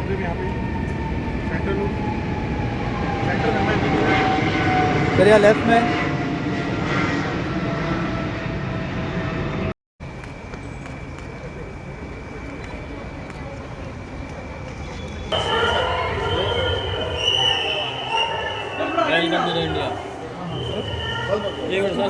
Boundary में यहाँ पे सेंटर में मैं करिए लेफ्ट में। Welcome to India. ये sir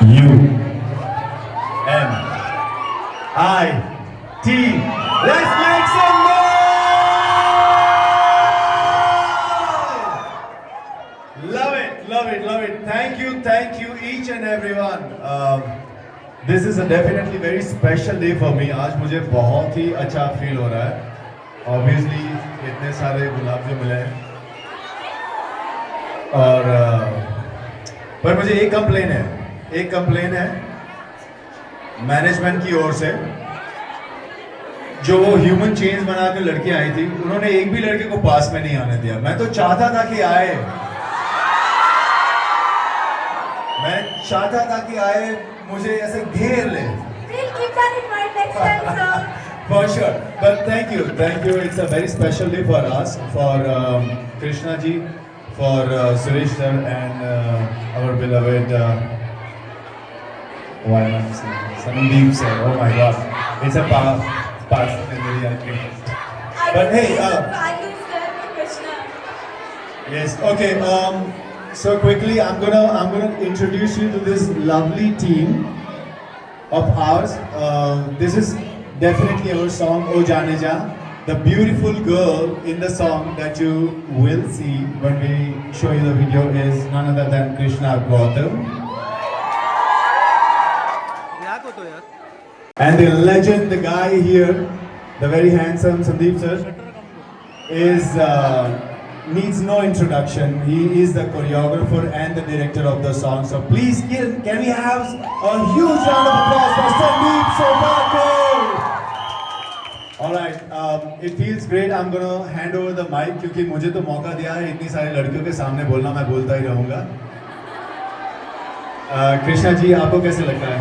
UMIT. Let's make some noise! Love it, love it, love it. Thank you each and everyone. This is a definitely very special day for me. आज मुझे बहुत ही अच्छा feel हो रहा है. Obviously इतने सारे गुलाब जो मिले हैं और पर मुझे एक कंप्लेन है मैनेजमेंट की ओर से. जो वो ह्यूमन चेंज बना के लड़कियां आई थी, उन्होंने एक भी लड़के को पास में नहीं आने दिया. मैं तो चाहता था कि आए, मुझे ऐसे घेर ले. For sure, but thank you. It's a very special day for us, for Krishna ji, for Suresh sir, and our beloved Sandeep sir. Oh my God, it's a past memory, I think. But hey, yes, okay. So quickly, I'm gonna introduce you to this lovely team of ours. This is definitely our song "O Jaane Ja." The beautiful girl in the song that you will see when we show you the video is none other than Krishna Gautam. And the legend, the guy here, the very handsome Sandeep sir, is needs no introduction. He is the choreographer and the director of the song. So please, can we have a huge round of applause for Sandeep Sobakar? All right, it feels great. I'm gonna hand over the mic क्योंकि मुझे तो मौका दिया है इतनी सारी लड़कियों के सामने बोलना, मैं बोलता ही रहूँगा. कृष्णा जी, आपको कैसे लगता है?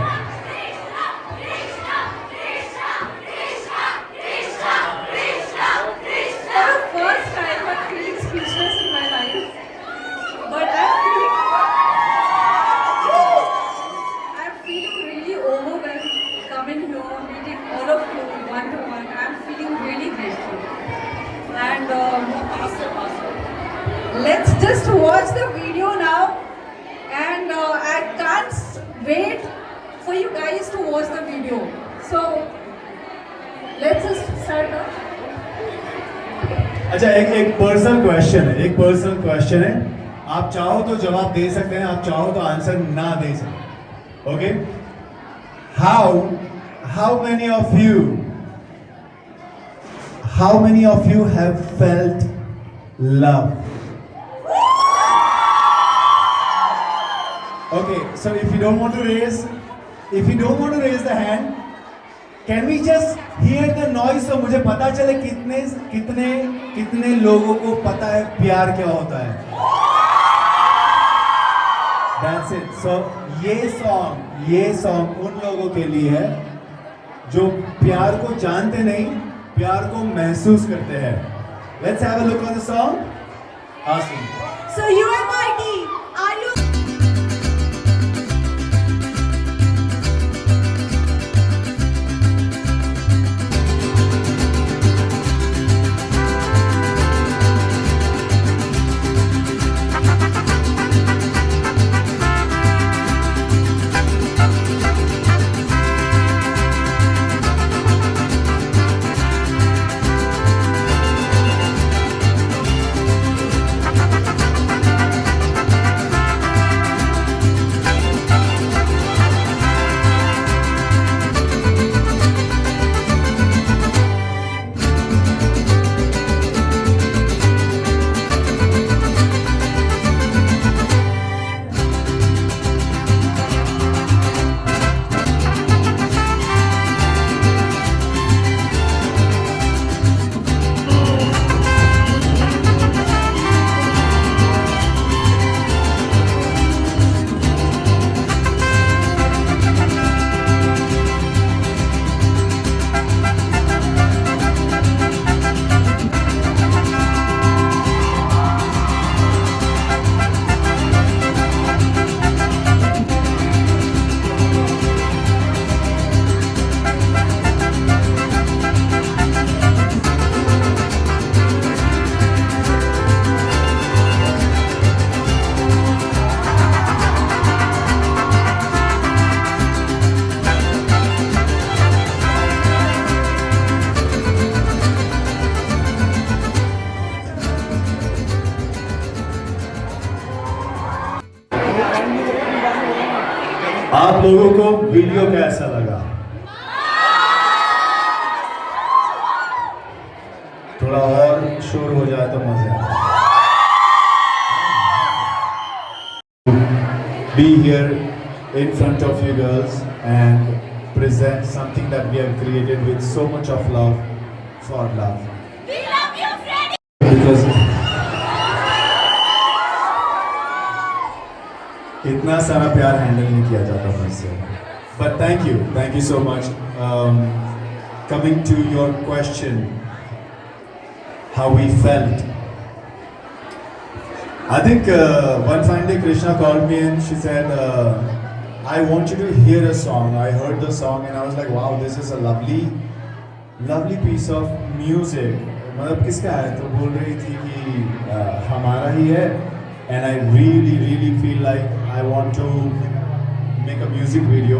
Let's just watch the video now, and I can't wait for you guys to watch the video. So let's just start now. अच्छा, एक पर्सनल क्वेश्चन है. आप चाहो तो जवाब दे सकते हैं, आप चाहो तो आंसर ना दे सकते. Okay? How many of you have felt love? Okay, so if you don't want to raise the hand, can we just hear the noise so मुझे पता चले कितने लोगों को पता है प्यार क्या होता है. That's it. So ये सॉन्ग उन लोगों के लिए है जो प्यार को जानते नहीं, प्यार को महसूस करते हैं. Let's have a look on the song. Awesome. So UMIT, are you? आप लोगों को वीडियो कैसा लगा? थोड़ा और शोर हो जाए तो मजा आए. Be here in front of you girls and present something that we have created with so much of love for love. We love you, Freddy! Because इतना सारा प्यार हैंडल नहीं किया जाता मुझसे. But thank you so much. Coming to your question, how we felt. I think one fine day Krishna called me and she said, I want you to hear a song. I heard the song and I was like, wow, this is a lovely piece of music. मतलब किसका है? तो बोल रही थी कि हमारा ही है. And I really feel like I want to make a music video.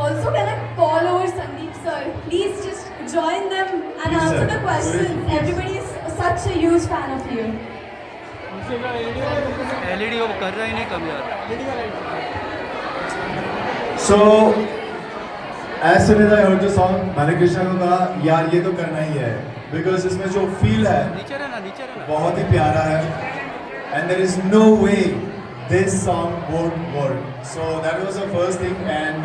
Also, can I call over Sandeep sir? Please just join them and Please, answer sir. the questions. Please. Everybody is such a huge fan of you. LED वो कर रहा ही नहीं कम यार. So, as soon as I heard the song, मैंने कृष्णा को कहा यार ये तो करना ही है, because इसमें जो feel है नीचे रहना. बहुत ही प्यारा है, and there is no way this song won't work. So that was the first thing, and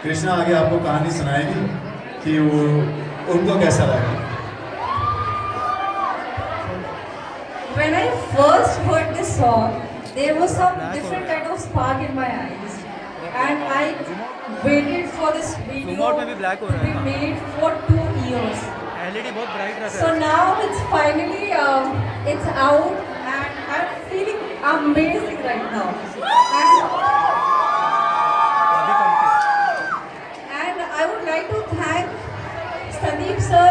Krishna आगे आपको कहानी सुनाएगी कि वो उनको कैसा लगा. When I first heard this song, there was some different kind of spark in my eyes, and I waited for this video Remote में भी black हो to रहा be है, made for 2 years. एलईडी बहुत ब्राइट रहता So है. now it's finally it's out, and I'm feeling amazing right now. And I would like to thank Sandeep sir,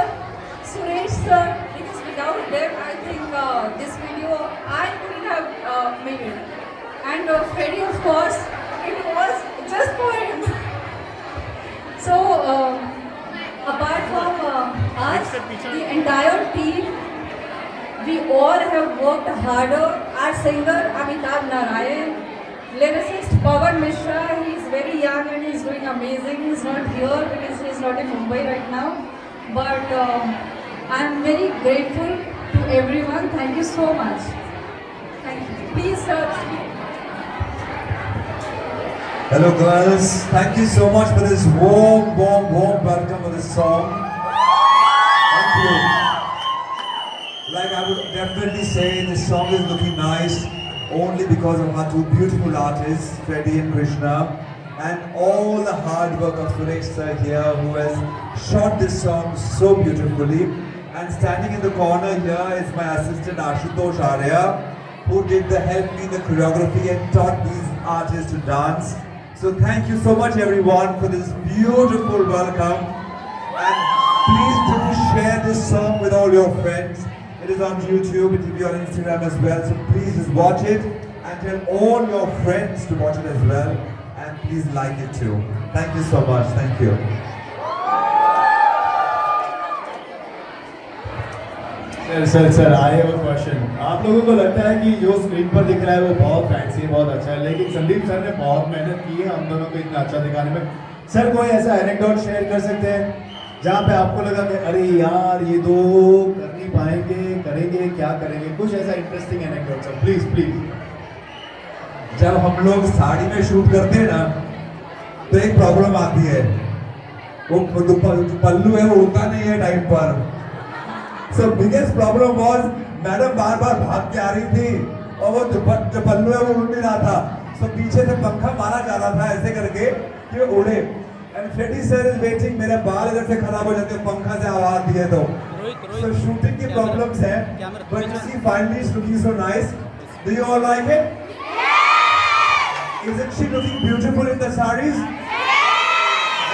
Suresh sir, because without them, I think this video I couldn't have made it. And Freddy, of course, it was just for him. So apart from us, the entire team, we all have worked harder. Our singer Amitabh Narayan, lyricist Pawan Mishra, he is very young and he is doing amazing. He is not here because he is not in Mumbai right now. But I am very grateful to everyone. Thank you so much. Thank you. Please, sir. Hello girls, thank you so much for this warm welcome for this song. Thank you. Like I would definitely say this song is looking nice only because of our two beautiful artists, Freddy and Krishna, and all the hard work of Suresh sir here who has shot this song so beautifully. And standing in the corner here is my assistant Ashutosh Arya, who did the help me in the choreography and taught these artists to dance. So thank you so much everyone for this beautiful welcome, and please do share this song with all your friends. It is on YouTube, it will be on Instagram as well, so please just watch it and tell all your friends to watch it as well, and please like it too. Thank you so much, thank you. Sir I have a question. आप लोगों को लगता है कि जो screen पर दिख रहा है वो बहुत फैंसी है, बहुत अच्छा है, लेकिन संदीप सर ने बहुत मेहनत की है हम दोनों को इतना अच्छा दिखाने में. सर कोई ऐसा एनेक्डोट शेयर कर सकते हैं जहाँ पे आपको लगा कि अरे यार ये दो कर नहीं पाएंगे, करेंगे क्या करेंगे, कुछ ऐसा इंटरेस्टिंग एनेक्डोट सर प्लीज. जब हम लोग साड़ी में शूट करते हैं ना तो एक प्रॉब्लम आती है, वो पल्लू है वो उड़ता नहीं है टाइम पर. So biggest problem was madam बार भाग के आ रही थी और वो जो पल्लू है वो उड़ नहीं रहा था. So पीछे से पंखा मारा जा रहा था ऐसे करके कि वो उड़े. And Freddy sir is waiting, मेरे बाल इधर से खराब हो जाते हैं पंखा से आवाज दिए तो. So shooting की problems है, but you see finally it's looking so nice. Do you all like it? Isn't she looking beautiful in the sarees?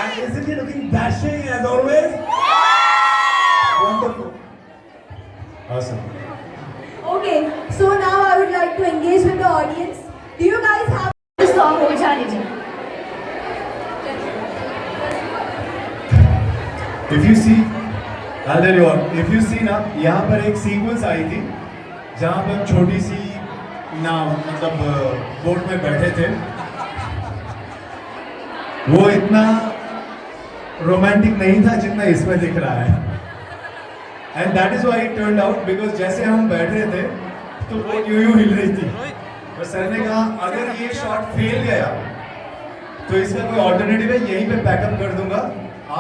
And isn't he looking dashing as always? Wonderful. Awesome. Okay, so now I would like to engage with the audience. Do you guys have the song Ho Jaane Ji? If you see, I'll tell you what, if you see ना यहाँ पर एक sequence आई थी जहाँ पर छोटी सी नाव मतलब boat में बैठे थे वो इतना रोमांटिक नहीं था जितना इसमें दिख रहा है. And that is why it turned out, because जैसे हम बैठ रहे थे तो वो यूं हिल रही थी. तो सर ने कहा अगर ये शॉट फेल गया तो इसका कोई ऑल्टरनेटिव है, यहीं पे पैकअप कर दूंगा,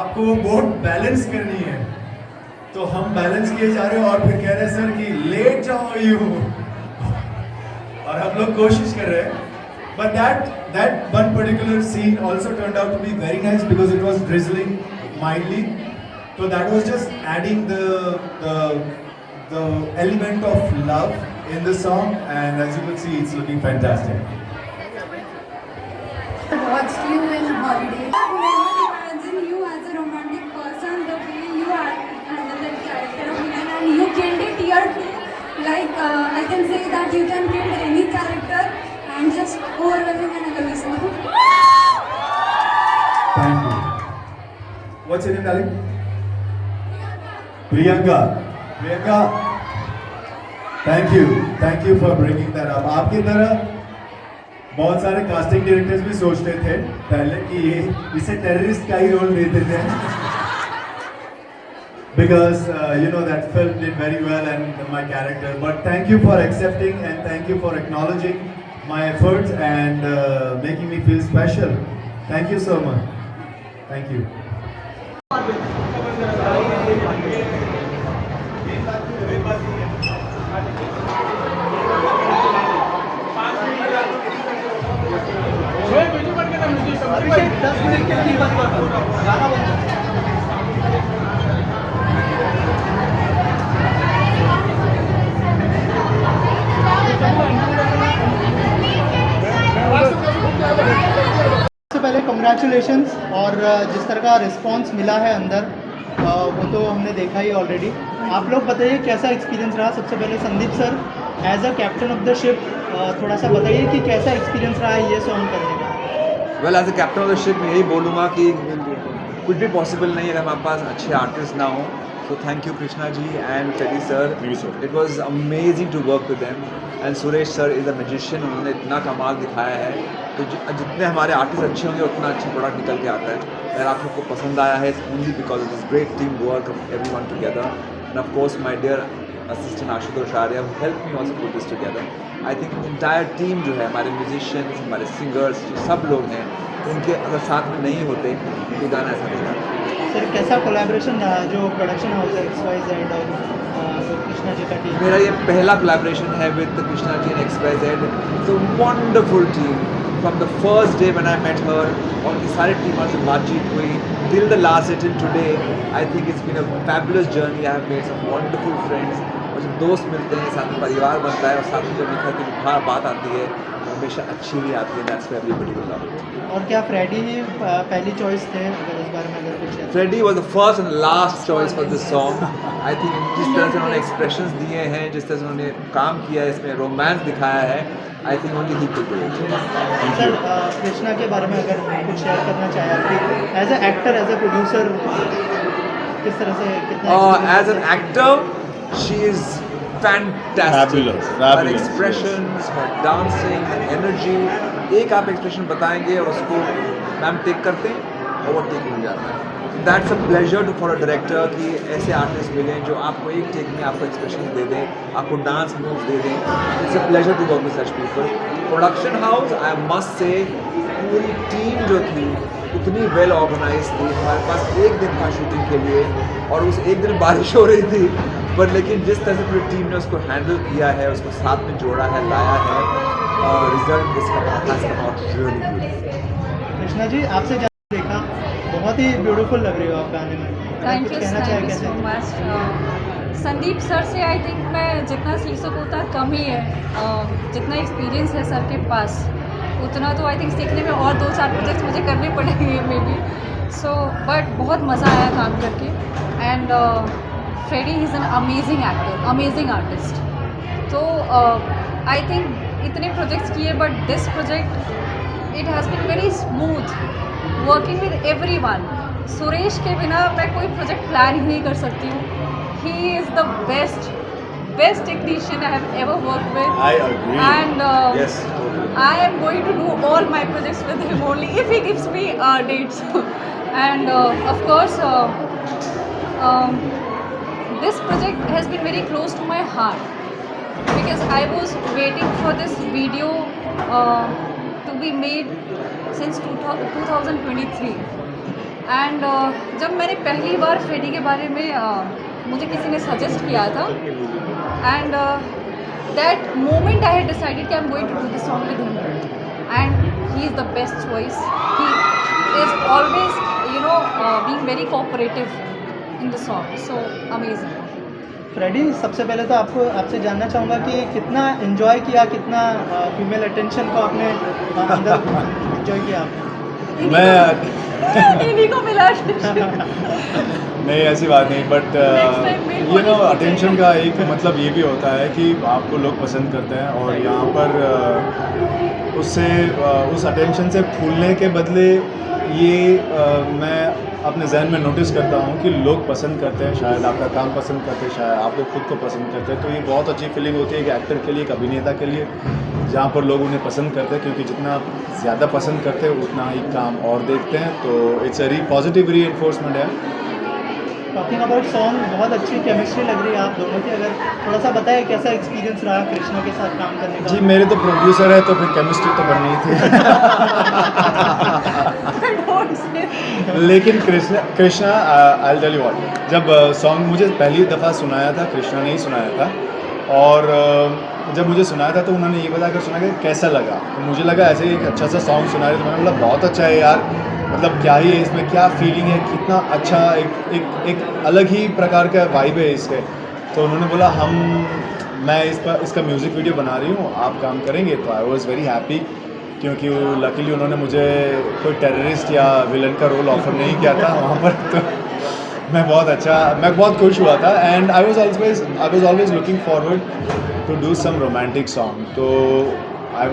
आपको वो बोट बैलेंस करनी है. तो हम बैलेंस किए जा रहे हो और फिर कह रहे हैं सर कि लेट जाओ यूं, और हम लोग कोशिश कर रहे हैं. But that one particular scene also turned out to be very nice because it was drizzling mildly. So that was just adding the element of love in the song, and as you can see, it's looking fantastic. Watched you in holiday. I never imagined you as a romantic person, the way you handled that character of Milan, and you killed it here too. Like I can say that you can kill any character and just overwhelming and I love you so much. Thank you. What's your name, darling? Priyanka. Priyanka. Thank you for bringing that up. आपकी तरह बहुत सारे casting directors भी सोचते थे पहले कि ये इसे टेररिस्ट का ही रोल देते थे, because you know that film did very well and my character. But thank you for accepting and thank you for acknowledging my efforts and making me feel special. Thank you so much. Thank you. सबसे पहले congratulations, और जिस तरह का response मिला है अंदर वो तो हमने देखा ही ऑलरेडी. आप लोग बताइए कैसा एक्सपीरियंस रहा. सबसे पहले Sandeep sir as a captain of the ship थोड़ा सा बताइए कि कैसा एक्सपीरियंस रहा है ये सॉन्ग करने का. Well as a captain of the ship मैं यही बोलूँगा कि कुछ भी पॉसिबल नहीं है अगर हमारे पास अच्छे आर्टिस्ट ना हो. So thank you Krishna ji and Freddy sir. It was amazing to work with them. And Suresh sir is a magician. उन्होंने इतना कमाल दिखाया है. तो जितने हमारे आर्टिस्ट अच्छे होंगे उतना अच्छा प्रोडक्ट निकल के आता है. अगर आप लोग को पसंद आया है only because of this great team work of everyone together. And of course my dear assistant Ashutosh Arya who helped me also put this together. I think entire team जो है हमारे musicians, हमारे singers जो सब लोग हैं उनके अगर साथ में नहीं होते तो गाना ऐसा नहीं था. सर कैसा कोलैबोरेशन रहा जो प्रोडक्शन हाउस है XYZ और कृष्णा जी का टीम. मेरा ये पहला कोलैबोरेशन है with Krishna ji and XYZ. It's a wonderful team from the first day when I met her. और की सारी टीमों से बातचीत हुई till the last day till today. I think it's been a fabulous journey. I have made some wonderful friends. और जब दोस्त मिलते हैं साथ में परिवार बनता है और साथ में जब निखर की बात आती है हमेशा अच्छी ही आती है. That's why everybody will love it. और क्या फ्रेडी ही पहली चॉइस थे अगर इस बारे में अगर कुछ है. Freddy was the first and last choice for this song. I think जिस तरह से उन्होंने expressions दिए हैं, जिस तरह से उन्होंने काम किया है, इसमें रोमांस दिखाया है, I think only he could do it. Sir Krishna के बारे में अगर कुछ शेयर करना चाहें कि as a actor as a producer किस तरह से कितना. As an actor, she is fantastic. Fabulous. Her expressions, her dancing, her energy. एक आप एक्सप्रेशन बताएंगे और उसको मैम टेक करते हैं और वो टेक हो जाता है. That's a pleasure to for a director कि ऐसे आर्टिस्ट मिलें जो आपको एक टेक में आपको एक्सप्रेशन दे दें, आपको डांस मूव्स दे दें. It's a pleasure to work with such people. Production house I must say पूरी टीम जो थी उतनी वेल ऑर्गेनाइज थी. हमारे पास एक दिन था शूटिंग के लिए और उस एक दिन बारिश हो रही थी, पर लेकिन जिस तरह से पूरी टीम ने उसको हैंडल किया है, उसको साथ में जोड़ा है, लाया है, रिजल्ट इसका has come out really beautiful. Krishna ji आपसे जब देखा बहुत ही ब्यूटीफुल लग रही हो आप गाने में. Thank you so much. Sandeep sir से आई थिंक मैं जितना सीख सकूँ उतना कम ही है. जितना एक्सपीरियंस है सर के पास उतना तो आई थिंक सीखने में और 2-4 प्रोजेक्ट्स मुझे करने पड़ेंगे मे बी. सो बट बहुत मज़ा आया काम करके. And Freddie is an amazing actor, amazing artist. तो आई थिंक इतने प्रोजेक्ट्स किए but this project it has been very smooth working with everyone. Suresh के बिना मैं कोई प्रोजेक्ट प्लान ही नहीं कर सकती हूँ. He is the best best technician I have ever worked with. I agree. And Yes, totally. I am going to do all my projects with him only if he gives me dates. And of course, this project has been very close to my heart because I was waiting for this video to be made since 2023. And जब मैंने पहली बार फेडी के बारे में मुझे किसी ने सजेस्ट किया था, and that moment I had decided कि I'm going to do this song with him, and he is the best choice. He is always, being very cooperative in the song, so amazing. Freddie, सबसे पहले तो आपसे जानना चाहूँगा कि कितना enjoy किया, कितना फीमेल अटेंशन को आपने अंदर एंजॉय किया आपने? मैं इन्हीं को मिला नहीं, ऐसी बात नहीं, but Next time we'll you know follow. Attention का एक मतलब ये भी होता है कि आपको लोग पसंद करते हैं, और यहाँ पर उससे उस अटेंशन से फूलने के बदले ये मैं अपने जहन में नोटिस करता हूँ कि लोग पसंद करते हैं, शायद आपका काम पसंद करते हैं, शायद आप लोग खुद को पसंद करते हैं, तो ये बहुत अच्छी फीलिंग होती है कि एक्टर के लिए, एक अभिनेता के लिए, जहाँ पर लोग उन्हें पसंद करते हैं, क्योंकि जितना ज़्यादा पसंद करते हैं उतना ही काम और देखते हैं, तो इट्स अ पॉजिटिव रीइंफोर्समेंट है। टॉकिंग अबाउट सॉन्ग, बहुत अच्छी केमिस्ट्री लग रही है आप दोनों की। अगर थोड़ा सा बताएं कैसा एक्सपीरियंस रहा कृष्णा के साथ काम करने का? जी, मेरे तो प्रोड्यूसर है तो फिर केमिस्ट्री तो बननी ही थी। लेकिन Krishna I tell you what, जब सॉन्ग मुझे पहली दफ़ा सुनाया था, कृष्णा ने ही सुनाया था, और जब मुझे सुनाया था तो उन्होंने ये बताकर सुनाया कि कैसा लगा, तो मुझे लगा ऐसे एक अच्छा सा सॉन्ग सुना रहे, तो मैंने बोला बहुत अच्छा है यार, मतलब क्या ही है इसमें, क्या फीलिंग है, कितना अच्छा, एक अलग ही प्रकार का वाइब है इसके। तो उन्होंने बोला मैं इसका म्यूज़िक वीडियो बना रही हूँ, आप काम करेंगे, तो आई वॉज़ वेरी हैप्पी, क्योंकि लकीली उन्होंने मुझे कोई टेररिस्ट या विलन का रोल ऑफर नहीं किया था वहाँ पर, तो मैं बहुत खुश हुआ था। And I was always looking forward to do some romantic song, तो I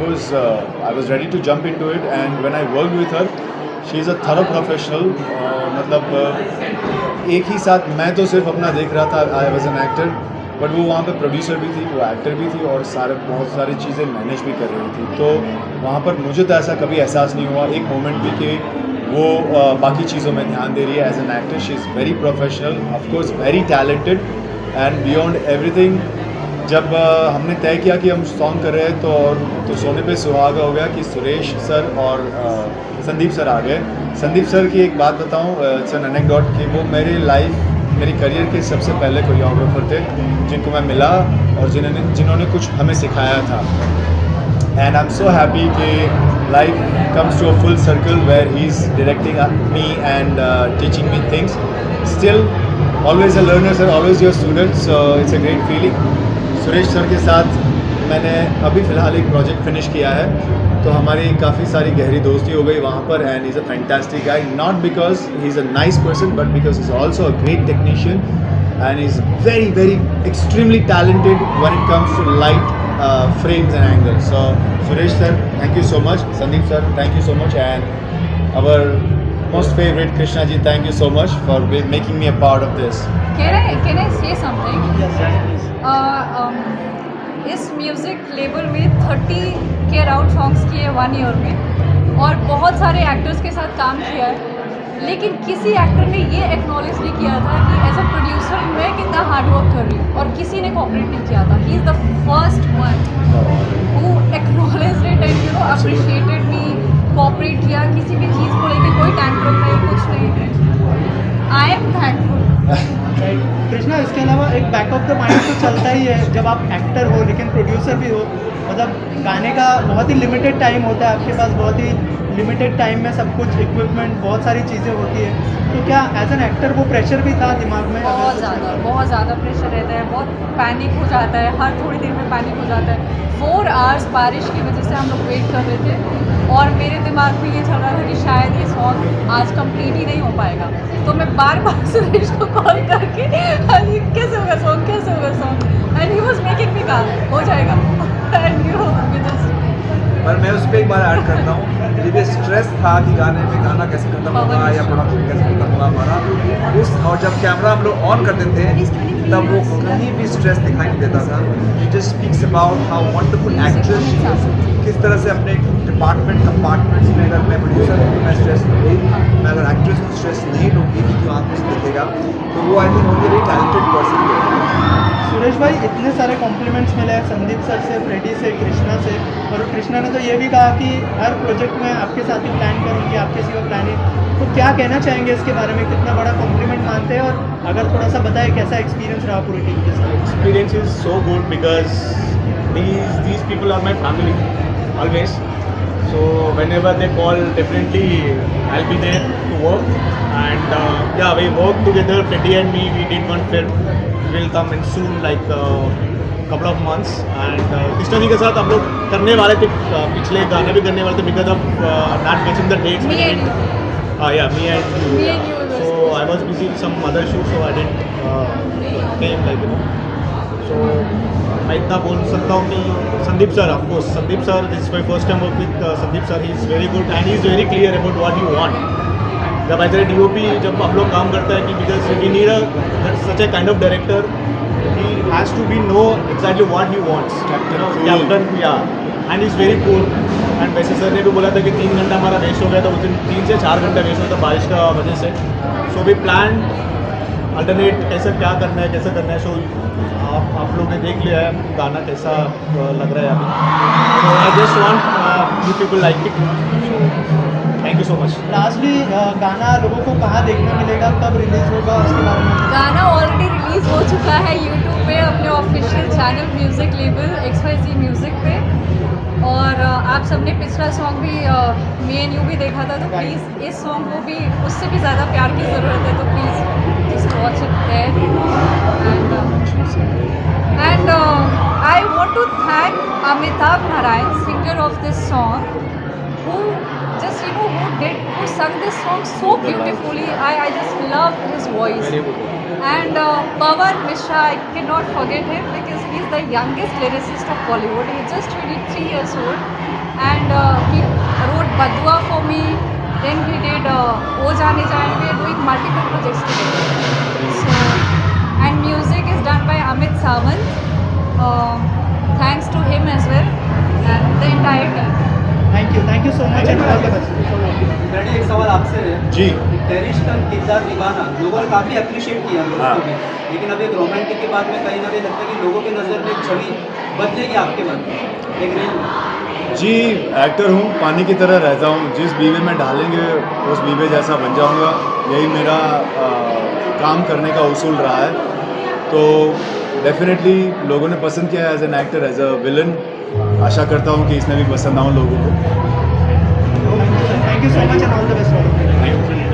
was ready to jump into it, and when I worked with her, she is a thorough professional. मतलब एक ही साथ मैं तो सिर्फ अपना देख रहा था, I was an actor, but वो वहाँ पे प्रोड्यूसर भी थी, वो एक्टर भी थी, और बहुत सारी चीज़ें मैनेज भी कर रही थी, तो वहाँ पर मुझे तो ऐसा कभी एहसास नहीं हुआ एक मोमेंट भी कि वो बाकी चीज़ों में ध्यान दे रही है। As an actor she is very professional, of course very talented, and beyond everything. जब हमने तय किया कि हम सॉन्ग कर रहे हैं, तो सोने पे सुहागा हो गया कि सुरेश सर और संदीप सर आ गए। संदीप सर की एक बात बताऊं, इट्स एन एनेक्डोट, कि वो मेरी करियर के सबसे पहले कोरियोग्राफर थे जिनको मैं मिला और जिन्होंने कुछ हमें सिखाया था। And I am so happy कि life comes to a full circle where he is directing me and teaching me things. Still always a learner sir, always your student, so it's a great feeling. Suresh sir के साथ मैंने अभी फ़िलहाल एक project finish किया है, तो हमारी काफ़ी सारी गहरी दोस्ती हो गई वहाँ पर, and is a fantastic guy, not because he is a nice person, but because he is also a great technician, and is very extremely talented when it comes to light frames and angles. So Suresh sir, thank you so much. Sandeep sir, thank you so much, and our most favorite Krishna ji, thank you so much for making me a part of this. Can I say something? Yes, please. इस music label में 30 के around songs किए 1 year में, और बहुत सारे actors के साथ काम किया है, लेकिन किसी एक्टर ने ये एक्नॉलेज नहीं किया था कि एज अ प्रोड्यूसर मैं कितना हार्ड वर्क कर रही हूँ, और किसी ने कोऑपरेट नहीं किया था। He is the first one who acknowledged it and appreciated me, cooperate किया, किसी भी चीज़ को लेके कोई टैंट्रम नहीं, कुछ नहीं। I am thankful. कृष्णा, इसके अलावा एक बैक ऑफ द माइंड तो चलता ही है जब आप एक्टर हो लेकिन प्रोड्यूसर भी हो, मतलब गाने का बहुत ही लिमिटेड टाइम होता है आपके पास, बहुत ही लिमिटेड टाइम में सब कुछ इक्विपमेंट, बहुत सारी चीज़ें होती है, तो क्या एज एन एक्टर वो प्रेशर भी था दिमाग में? बहुत ज़्यादा प्रेशर रहता है, बहुत पैनिक हो जाता है, हर थोड़ी देर में पैनिक हो जाता है। 4 आवर्स बारिश की वजह से हम लोग वेट कर रहे थे, और मेरे दिमाग में ये चल रहा था कि शायद ये सॉन्ग आज कंप्लीट ही नहीं हो पाएगा, तो मैं बार सुरेश को कॉल करके कैसे होगा song, and he was making me काम, हो जाएगा, एंड यू नो पर मैं उस पर एक बार ऐड करता हूँ, मुझे भी स्ट्रेस था कि गाने में गाना कैसे खत्म होगा या प्रोडक्शन कैसे खत्म होगा हमारा उस, और जब कैमरा हम लोग ऑन करते थे तब वो कहीं भी स्ट्रेस दिखाई नहीं देता था. Just speaks about how wonderful actress she is, किस तरह से अपने डिपार्टमेंट कंपार्टमेंट्स में अगर मैं प्रोड्यूसर हूँ तो मैं स्ट्रेस लूँगी, मैं अगर एक्ट्रेस को स्ट्रेस नहीं लूँगी कि क्यों आंखों से दिखेगा, तो वो I think only very talented person. Suresh भाई, इतने सारे कॉम्प्लीमेंट्स मिले हैं संदीप सर से, फ्रेडी से, कृष्णा से, और कृष्णा ने तो ये भी कहा कि हर प्रोजेक्ट में आपके साथ ही प्लान करूँगी, आपके सिवा प्लानिंग. तो क्या कहना चाहेंगे इसके बारे में, कितना बड़ा कॉम्प्लीमेंट मानते हैं, और अगर थोड़ा सा बताएं कैसा एक्सपीरियंस रहा पूरी टीम के साथ. Experience is so good because these people are my family always. So whenever they call, definitely I'll be there to work. And yeah, we work together. Freddy and me, we did one film. Will come in soon, like couple of months. And Krishna ji के साथ हम लोग करने वाले थे, पिछले गाने भी करने वाले थे, because of not getting the dates. Me and you. Yeah, me and you. Me yeah. and you was So I was busy with some other shoot, so I didn't came, like, you know. So मैं इतना बोल सकता हूँ कि Sandeep sir, of course Sandeep sir, this is my first time work with Sandeep sir. He is very good and he is very clear about what you want. जब as a DOP जब हम लोग काम करते हैं कि because we need such a kind of director, he has to be know exactly what he wants. Captain, yeah, and is very cool. And वैसे sir ने भी बोला था कि 3 घंटा हमारा वेस्ट हो गया था, उस दिन 3 से 4 घंटा वेस्ट हुआ था बारिश का वजह से. सो वी प्लान अल्टरनेट कैसे क्या करना है, कैसे करना है. सो आप लोगों ने देख लिया है गाना कैसा लग रहा है अभी. So I just want you people like it. Thank you so much. Lastly गाना लोगों को कहाँ देखने मिलेगा, कब रिलीज होगा, उसके बारे में. गाना ऑलरेडी रिलीज हो चुका है YouTube पे, अपने official channel music label XYZ music पे. और आप सबने पिछला सॉन्ग भी मी एंड यू भी देखा था, तो प्लीज़ इस सॉन्ग को भी उससे भी ज़्यादा प्यार की ज़रूरत है, तो please just watch it there. And I want to thank Amitabh Narayan, singer of this song, who just who sung this song so beautifully. I just love his voice. And Pawan Mishra, I cannot forget him because he's the youngest lyricist of Bollywood. He's just 23 years old, and he wrote Badua for me. Then he did O Jaane Jaane. We are doing multiple projects together. So, and music is done by Amit Sawant. Thanks to him as well and the entire team. Thank you so much and all the best. Freddie, एक सवाल आपसे है. जी. Terrorist का किरदार निभाना लोगों ने काफ़ी अप्रिशिएट किया दोस्तों ने, लेकिन अब एक रोमांटिक के बाद में कहीं ना कहीं लगता है कि लोगों की नज़र में छवि बदलेगी आपके मन में एक रील में. जी, एक्टर हूँ, पानी की तरह रहता हूँ. जिस बीवे में डालेंगे उस बीवे जैसा बन जाऊँगा. यही मेरा काम करने का उसूल रहा है. तो डेफिनेटली लोगों ने पसंद किया as an actor, as a villain. आशा करता हूँ कि इसमें भी पसंद आऊँ लोगों को. Thank you so much and all the best. Thank you.